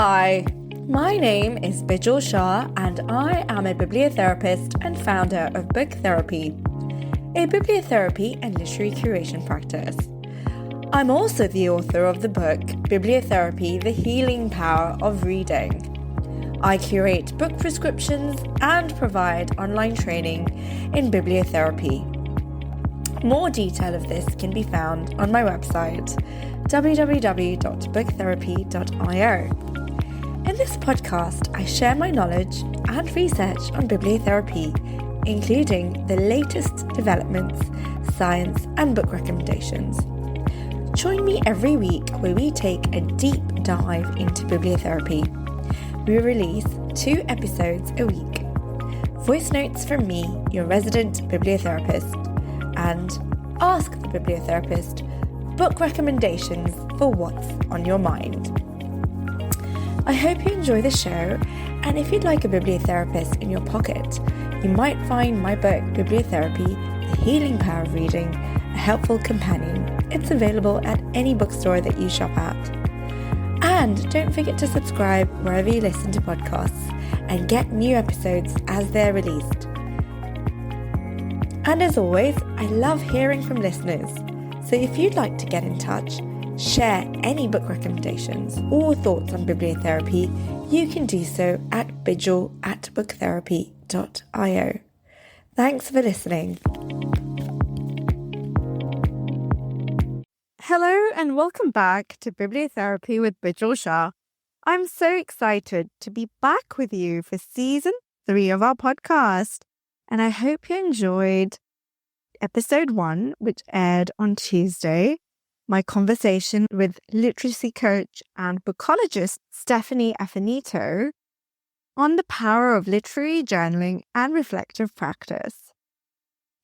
Hi, my name is Bijal Shah and I am a bibliotherapist and founder of Book Therapy, a bibliotherapy and literary curation practice. I'm also the author of the book Bibliotherapy, The Healing Power of Reading. I curate book prescriptions and provide online training in bibliotherapy. More detail of this can be found on my website, www.booktherapy.io. In this podcast, I share my knowledge and research on bibliotherapy, including the latest developments, science, and book recommendations. Join me every week where we take a deep dive into bibliotherapy. We release 2 episodes a week. Voice notes from me, your resident bibliotherapist, and Ask the Bibliotherapist, book recommendations for what's on your mind. I hope you enjoy the show, and if you'd like a bibliotherapist in your pocket, you might find my book, Bibliotherapy, The Healing Power of Reading, a helpful companion. It's available at any bookstore that you shop at. And don't forget to subscribe wherever you listen to podcasts and get new episodes as they're released. And as always, I love hearing from listeners. So if you'd like to get in touch, share any book recommendations or thoughts on bibliotherapy, you can do so at bijal@booktherapy.io. Thanks for listening. Hello and welcome back to Bibliotherapy with Bijal Shah. I'm so excited to be back with you for season 3 of our podcast, and I hope you enjoyed episode 1, which aired on Tuesday. My conversation with literacy coach and bookologist Stephanie Affinito on the power of literary journaling and reflective practice.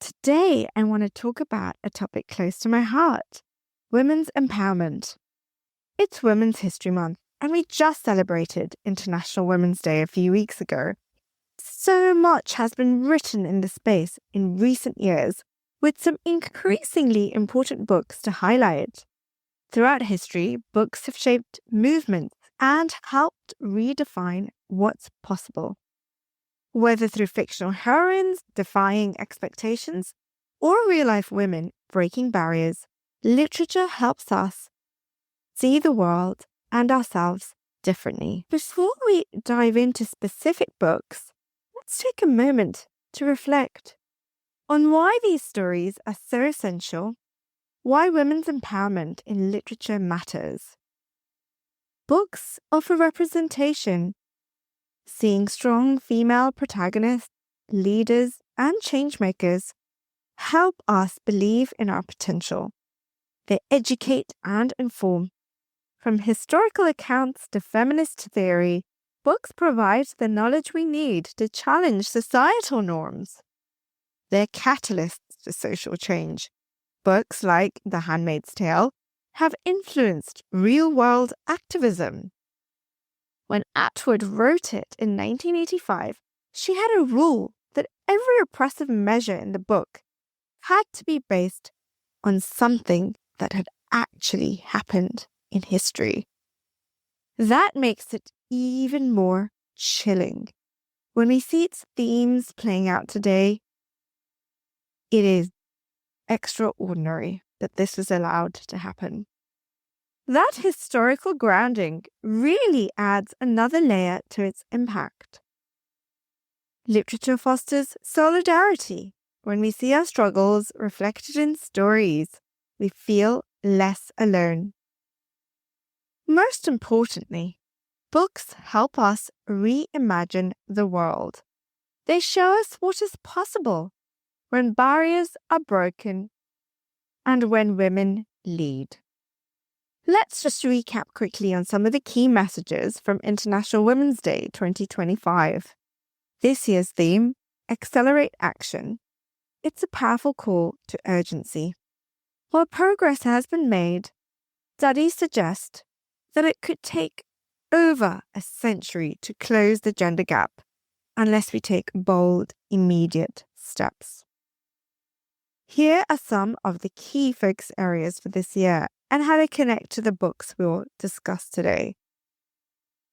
Today, I want to talk about a topic close to my heart, women's empowerment. It's Women's History Month, and we just celebrated International Women's Day a few weeks ago. So much has been written in this space in recent years, with some increasingly important books to highlight. Throughout history, books have shaped movements and helped redefine what's possible. Whether through fictional heroines defying expectations or real-life women breaking barriers, literature helps us see the world and ourselves differently. Before we dive into specific books, let's take a moment to reflect on why these stories are so essential, why women's empowerment in literature matters. Books offer representation. Seeing strong female protagonists, leaders, and changemakers help us believe in our potential. They educate and inform. From historical accounts to feminist theory, books provide the knowledge we need to challenge societal norms. They're catalysts to social change. Books like The Handmaid's Tale have influenced real-world activism. When Atwood wrote it in 1985, she had a rule that every oppressive measure in the book had to be based on something that had actually happened in history. That makes it even more chilling. When we see its themes playing out today, it is extraordinary that this was allowed to happen. That historical grounding really adds another layer to its impact. Literature fosters solidarity. When we see our struggles reflected in stories, we feel less alone. Most importantly, books help us reimagine the world. They show us what is possible when barriers are broken and when women lead. Let's just recap quickly on some of the key messages from International Women's Day 2025. This year's theme, Accelerate Action. It's a powerful call to urgency. While progress has been made, studies suggest that it could take over a century to close the gender gap unless we take bold, immediate steps. Here are some of the key focus areas for this year and how they connect to the books we'll discuss today.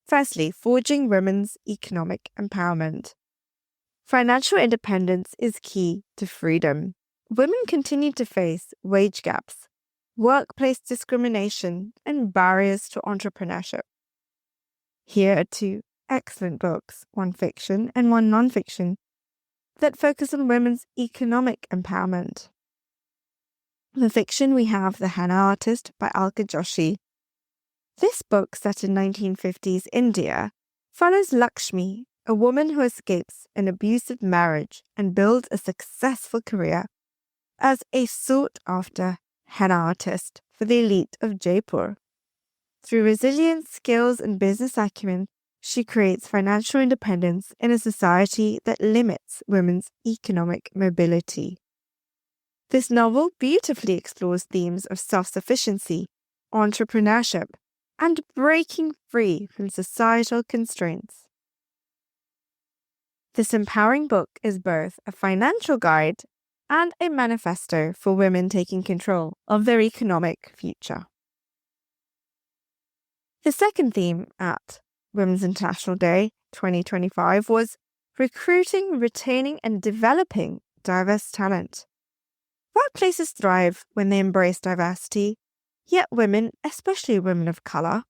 Firstly, forging women's economic empowerment. Financial independence is key to freedom. Women continue to face wage gaps, workplace discrimination, and barriers to entrepreneurship. Here are two excellent books, one fiction and one non-fiction, that focus on women's economic empowerment. The fiction, we have The Henna Artist by Alka Joshi. This book, set in 1950s India, follows Lakshmi, a woman who escapes an abusive marriage and builds a successful career as a sought-after henna artist for the elite of Jaipur. Through resilience, skills, and business acumen, she creates financial independence in a society that limits women's economic mobility. This novel beautifully explores themes of self-sufficiency, entrepreneurship, and breaking free from societal constraints. This empowering book is both a financial guide and a manifesto for women taking control of their economic future. The second theme at Women's International Day 2025 was recruiting, retaining, and developing diverse talent. Workplaces thrive when they embrace diversity, yet women, especially women of colour,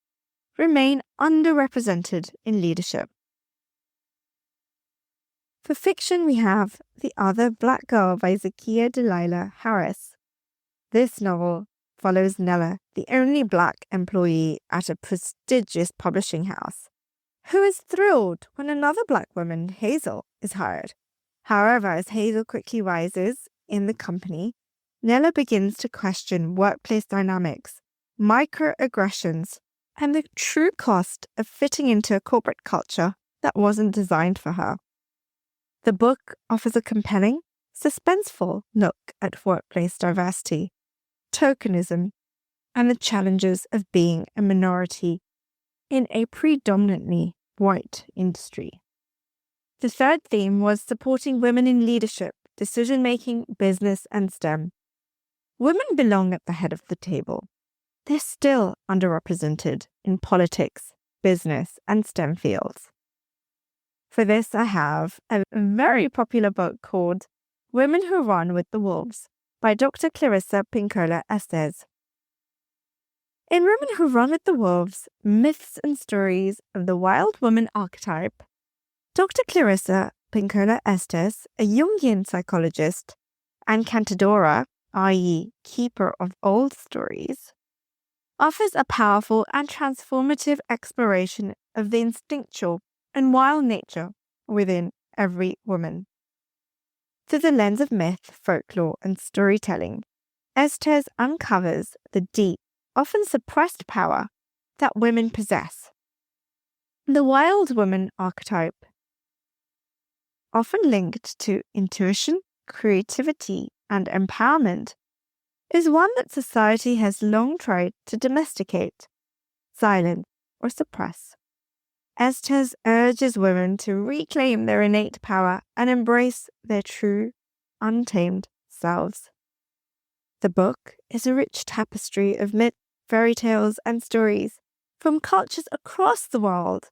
remain underrepresented in leadership. For fiction, we have The Other Black Girl by Zakiya Delilah Harris. This novel follows Nella, the only black employee at a prestigious publishing house, who is thrilled when another black woman, Hazel, is hired. However, as Hazel quickly rises in the company, Nella begins to question workplace dynamics, microaggressions, and the true cost of fitting into a corporate culture that wasn't designed for her. The book offers a compelling, suspenseful look at workplace diversity, tokenism, and the challenges of being a minority in a predominantly white industry. The third theme was supporting women in leadership, decision-making, business, and STEM. Women belong at the head of the table. They're still underrepresented in politics, business, and STEM fields. For this, I have a very popular book called Women Who Run with the Wolves by Dr. Clarissa Pinkola Estes. In Women Who Run with the Wolves, Myths and Stories of the Wild Woman Archetype, Dr. Clarissa Pinkola Estes, a Jungian psychologist and cantadora, i.e. keeper of old stories, offers a powerful and transformative exploration of the instinctual and wild nature within every woman. Through the lens of myth, folklore, and storytelling, Estes uncovers the deep, often suppressed power that women possess. The wild woman archetype, often linked to intuition, creativity, and empowerment, is one that society has long tried to domesticate, silence, or suppress. Estes urges women to reclaim their innate power and embrace their true, untamed selves. The book is a rich tapestry of myth, fairy tales, and stories from cultures across the world,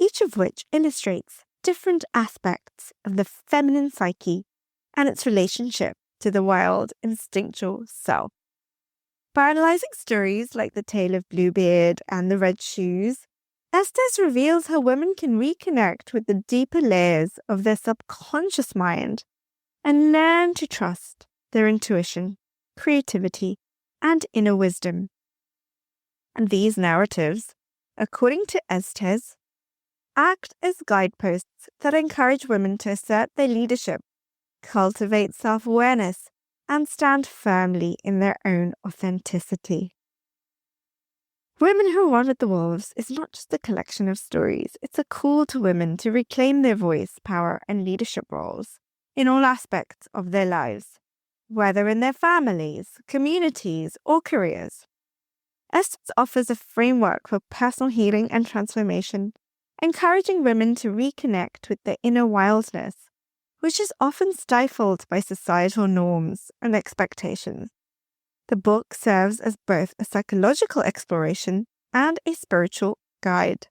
each of which illustrates different aspects of the feminine psyche and its relationship to the wild, instinctual self. By analysing stories like The Tale of Bluebeard and The Red Shoes, Estes reveals how women can reconnect with the deeper layers of their subconscious mind and learn to trust their intuition, creativity, and inner wisdom. And these narratives, according to Estes, act as guideposts that encourage women to assert their leadership, cultivate self-awareness, and stand firmly in their own authenticity. Women Who Run with the Wolves is not just a collection of stories, it's a call to women to reclaim their voice, power, and leadership roles in all aspects of their lives, whether in their families, communities, or careers. Estes offers a framework for personal healing and transformation, encouraging women to reconnect with their inner wildness, which is often stifled by societal norms and expectations. The book serves as both a psychological exploration and a spiritual guide.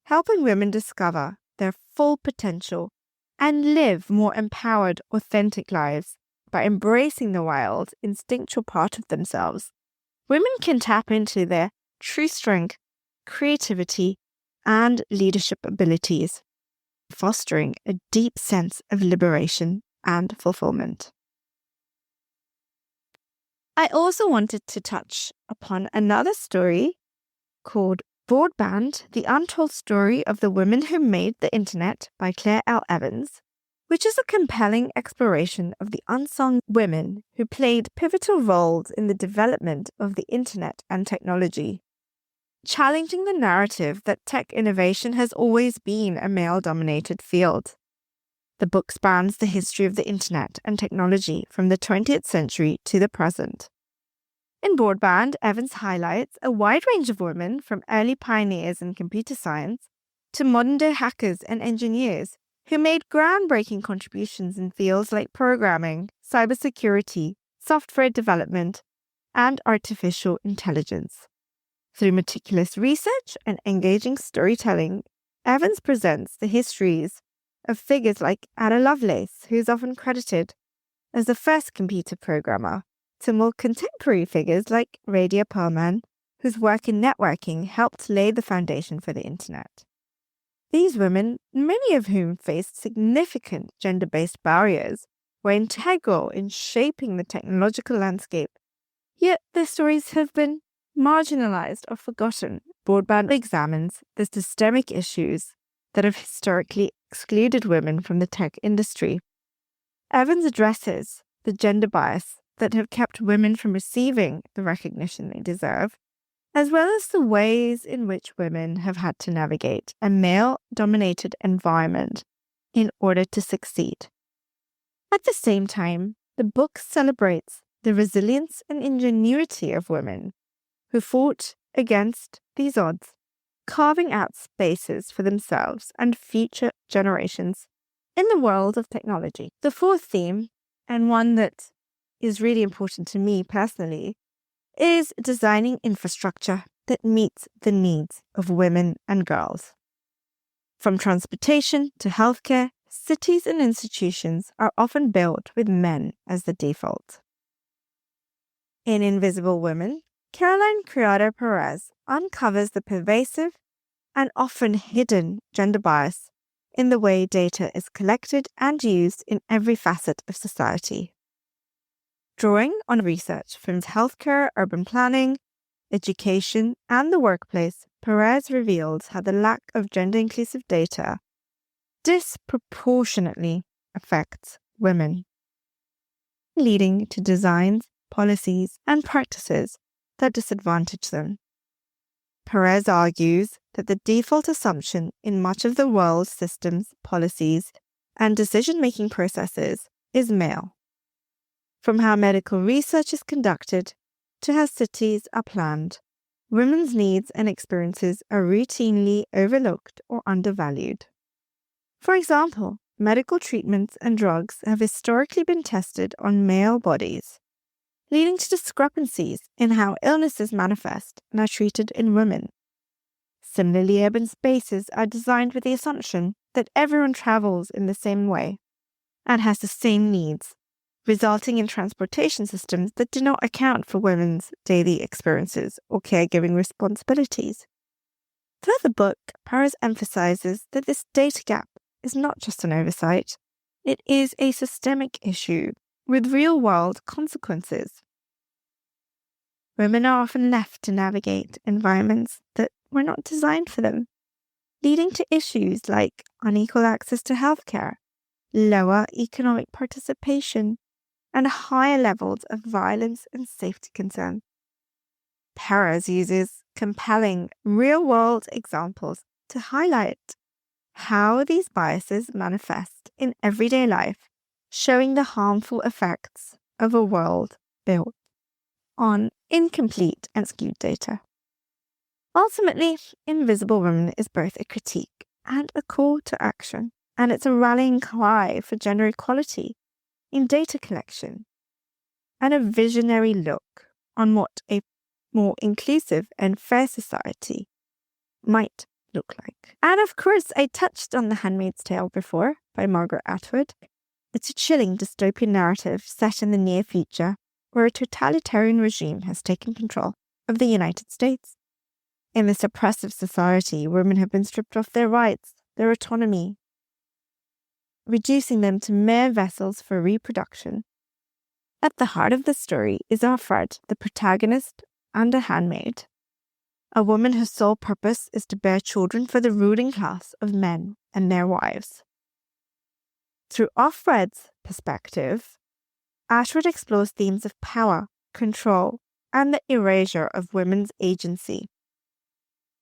helping women discover their full potential and live more empowered, authentic lives by embracing the wild, instinctual part of themselves. Women can tap into their true strength, creativity, and leadership abilities, fostering a deep sense of liberation and fulfillment. I also wanted to touch upon another story called Broadband, The Untold Story of the Women Who Made the Internet by Claire L. Evans, which is a compelling exploration of the unsung women who played pivotal roles in the development of the Internet and technology, challenging the narrative that tech innovation has always been a male-dominated field. The book spans the history of the Internet and technology from the 20th century to the present. In Broadband, Evans highlights a wide range of women from early pioneers in computer science to modern-day hackers and engineers who made groundbreaking contributions in fields like programming, cybersecurity, software development, and artificial intelligence. Through meticulous research and engaging storytelling, Evans presents the histories of figures like Ada Lovelace, who is often credited as the first computer programmer, to more contemporary figures like Radia Perlman, whose work in networking helped lay the foundation for the Internet. These women, many of whom faced significant gender-based barriers, were integral in shaping the technological landscape, yet their stories have been marginalized or forgotten. Broadband examines the systemic issues that have historically excluded women from the tech industry. Evans addresses the gender bias that have kept women from receiving the recognition they deserve, as well as the ways in which women have had to navigate a male-dominated environment in order to succeed. At the same time, the book celebrates the resilience and ingenuity of women who fought against these odds, carving out spaces for themselves and future generations in the world of technology. The fourth theme, and one that is really important to me personally, is designing infrastructure that meets the needs of women and girls. From transportation to healthcare, cities and institutions are often built with men as the default. In Invisible Women, Caroline Criado Perez uncovers the pervasive and often hidden gender bias in the way data is collected and used in every facet of society. Drawing on research from healthcare, urban planning, education, and the workplace, Perez reveals how the lack of gender-inclusive data disproportionately affects women, leading to designs, policies, and practices that disadvantage them. Perez argues that the default assumption in much of the world's systems, policies, and decision-making processes is male. From how medical research is conducted to how cities are planned, women's needs and experiences are routinely overlooked or undervalued. For example, medical treatments and drugs have historically been tested on male bodies, leading to discrepancies in how illnesses manifest and are treated in women. Similarly, urban spaces are designed with the assumption that everyone travels in the same way and has the same needs, resulting in transportation systems that do not account for women's daily experiences or caregiving responsibilities. Throughout the book, Perez emphasizes that this data gap is not just an oversight, it is a systemic issue with real-world consequences. Women are often left to navigate environments that were not designed for them, leading to issues like unequal access to healthcare, lower economic participation, and higher levels of violence and safety concerns. Perez uses compelling real-world examples to highlight how these biases manifest in everyday life, showing the harmful effects of a world built on incomplete and skewed data. Ultimately, Invisible Women is both a critique and a call to action, and it's a rallying cry for gender equality in data collection, and a visionary look on what a more inclusive and fair society might look like. And of course, I touched on The Handmaid's Tale before by Margaret Atwood. It's a chilling dystopian narrative set in the near future where a totalitarian regime has taken control of the United States. In this oppressive society, women have been stripped of their rights, their autonomy, reducing them to mere vessels for reproduction. At the heart of the story is Offred, the protagonist and a handmaid, a woman whose sole purpose is to bear children for the ruling class of men and their wives. Through Offred's perspective, Atwood explores themes of power, control, and the erasure of women's agency.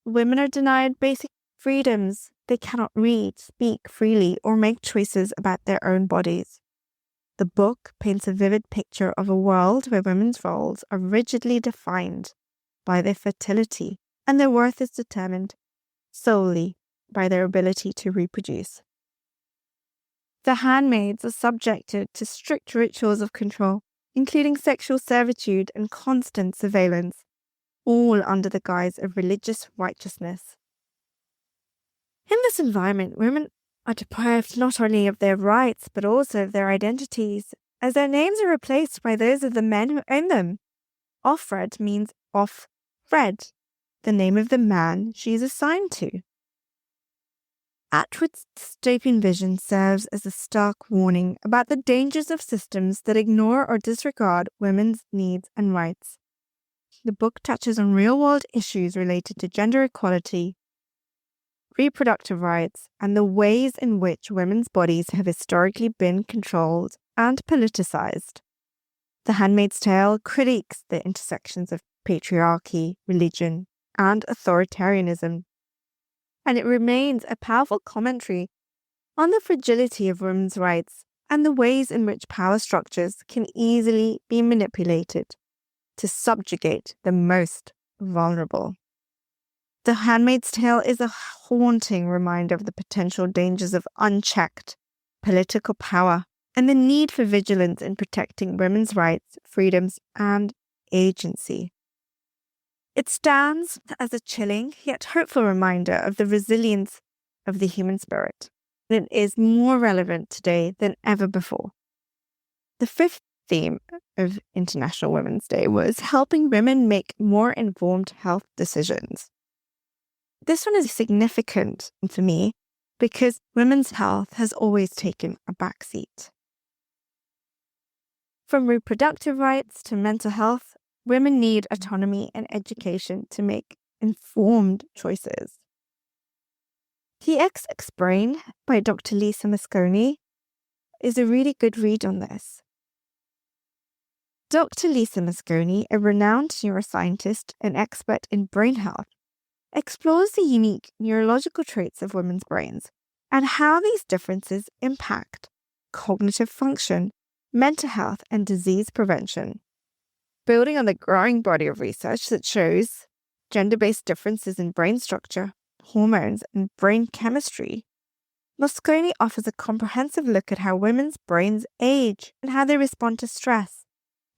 Women are denied basic freedoms. They cannot read, speak freely, or make choices about their own bodies. The book paints a vivid picture of a world where women's roles are rigidly defined by their fertility, and their worth is determined solely by their ability to reproduce. The handmaids are subjected to strict rituals of control, including sexual servitude and constant surveillance, all under the guise of religious righteousness. In this environment, women are deprived not only of their rights, but also of their identities, as their names are replaced by those of the men who own them. Offred means off-Fred, the name of the man she is assigned to. Atwood's dystopian vision serves as a stark warning about the dangers of systems that ignore or disregard women's needs and rights. The book touches on real-world issues related to gender equality, reproductive rights, and the ways in which women's bodies have historically been controlled and politicized. The Handmaid's Tale critiques the intersections of patriarchy, religion, and authoritarianism, and it remains a powerful commentary on the fragility of women's rights and the ways in which power structures can easily be manipulated to subjugate the most vulnerable. The Handmaid's Tale is a haunting reminder of the potential dangers of unchecked political power and the need for vigilance in protecting women's rights, freedoms, and agency. It stands as a chilling yet hopeful reminder of the resilience of the human spirit, and it is more relevant today than ever before. The fifth theme of International Women's Day was helping women make more informed health decisions. This one is significant for me because women's health has always taken a backseat. From reproductive rights to mental health, women need autonomy and education to make informed choices. The XX Brain by Dr. Lisa Mosconi is a really good read on this. Dr. Lisa Mosconi, a renowned neuroscientist and expert in brain health, explores the unique neurological traits of women's brains and how these differences impact cognitive function, mental health, and disease prevention. Building on the growing body of research that shows gender-based differences in brain structure, hormones, and brain chemistry, Mosconi offers a comprehensive look at how women's brains age and how they respond to stress,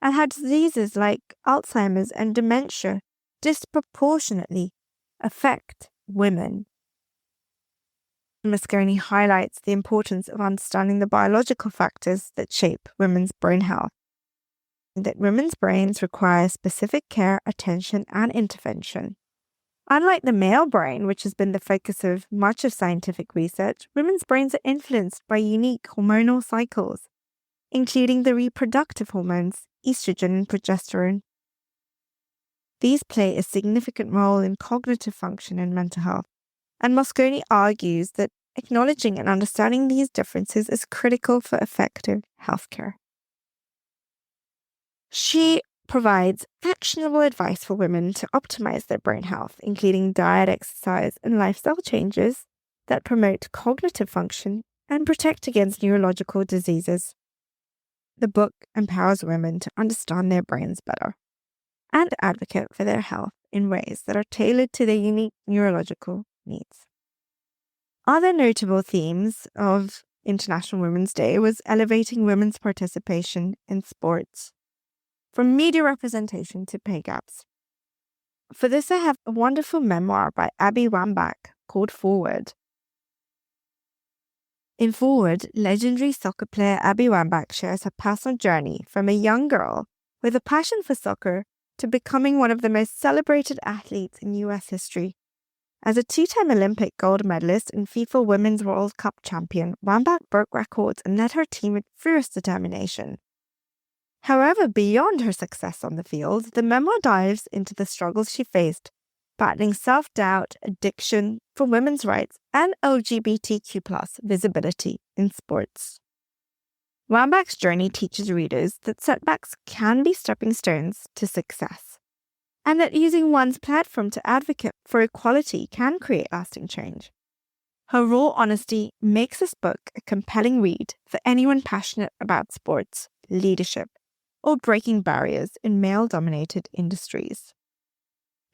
and how diseases like Alzheimer's and dementia disproportionately affect women. Mosconi highlights the importance of understanding the biological factors that shape women's brain health, and that women's brains require specific care, attention, and intervention. Unlike the male brain, which has been the focus of much of scientific research, women's brains are influenced by unique hormonal cycles, including the reproductive hormones, estrogen and progesterone. These play a significant role in cognitive function and mental health, and Mosconi argues that acknowledging and understanding these differences is critical for effective healthcare. She provides actionable advice for women to optimize their brain health, including diet, exercise, and lifestyle changes that promote cognitive function and protect against neurological diseases. The book empowers women to understand their brains better and advocate for their health in ways that are tailored to their unique neurological needs. Other notable themes of International Women's Day was elevating women's participation in sports, from media representation to pay gaps. For this, I have a wonderful memoir by Abby Wambach called Forward. In Forward, legendary soccer player Abby Wambach shares her personal journey from a young girl with a passion for soccer to becoming one of the most celebrated athletes in US history. As a two-time Olympic gold medalist and FIFA Women's World Cup champion, Wambach broke records and led her team with fierce determination. However, beyond her success on the field, the memoir dives into the struggles she faced, battling self-doubt, addiction for women's rights, and LGBTQ+ visibility in sports. Wambach's journey teaches readers that setbacks can be stepping stones to success, and that using one's platform to advocate for equality can create lasting change. Her raw honesty makes this book a compelling read for anyone passionate about sports, leadership, or breaking barriers in male-dominated industries.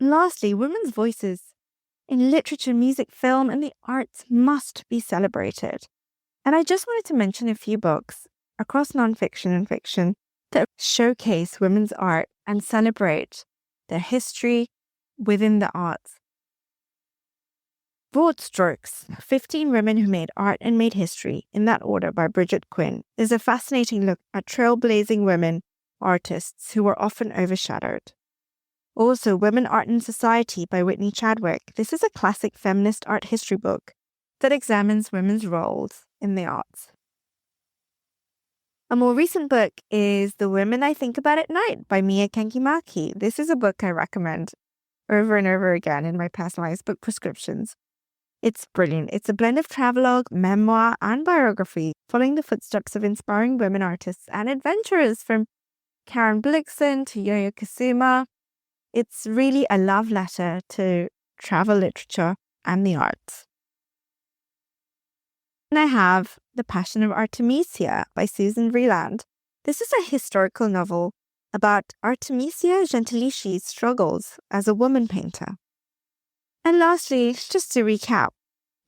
Lastly, women's voices in literature, music, film, and the arts must be celebrated. And I just wanted to mention a few books across nonfiction and fiction that showcase women's art and celebrate their history within the arts. Broad Strokes, 15 Women Who Made Art and Made History, in that order, by Bridget Quinn, is a fascinating look at trailblazing women artists who were often overshadowed. Also, Women, Art and Society by Whitney Chadwick. This is a classic feminist art history book that examines women's roles in the arts. A more recent book is The Women I Think About at Night by Mia Kankimaki. This is a book I recommend over and over again in my personalized book prescriptions. It's brilliant. It's a blend of travelogue, memoir, and biography, following the footsteps of inspiring women artists and adventurers from Karen Blixen to Yo-Yo Kusuma. It's really a love letter to travel literature and the arts. And I have The Passion of Artemisia by Susan Vreeland. This is a historical novel about Artemisia Gentileschi's struggles as a woman painter. And lastly, just to recap,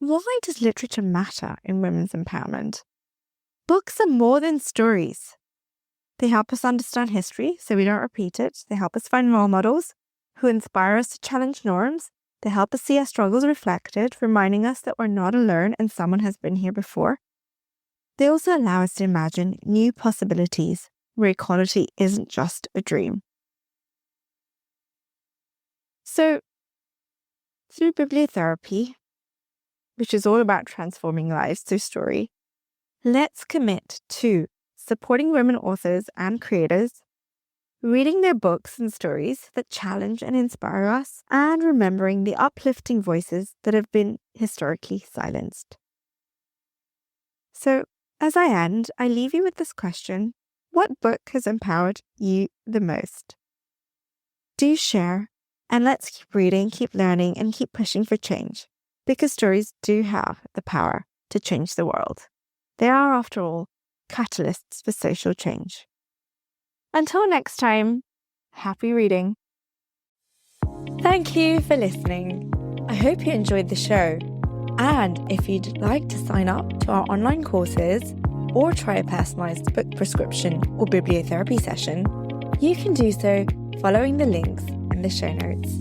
why does literature matter in women's empowerment? Books are more than stories. They help us understand history so we don't repeat it. They help us find role models who inspire us to challenge norms. They help us see our struggles reflected, reminding us that we're not alone and someone has been here before. They also allow us to imagine new possibilities where equality isn't just a dream. So, through bibliotherapy, which is all about transforming lives through story, let's commit to supporting women authors and creators, reading their books and stories that challenge and inspire us, and remembering the uplifting voices that have been historically silenced. So, as I end, I leave you with this question: what book has empowered you the most? Do share, and let's keep reading, keep learning, and keep pushing for change, because stories do have the power to change the world. They are, after all, catalysts for social change. Until next time, happy reading. Thank you for listening. I hope you enjoyed the show. And if you'd like to sign up to our online courses or try a personalized book prescription or bibliotherapy session, you can do so following the links in the show notes.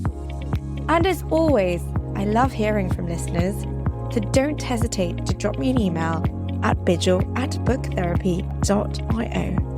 And as always, I love hearing from listeners, so don't hesitate to drop me an email at bijal@booktherapy.io.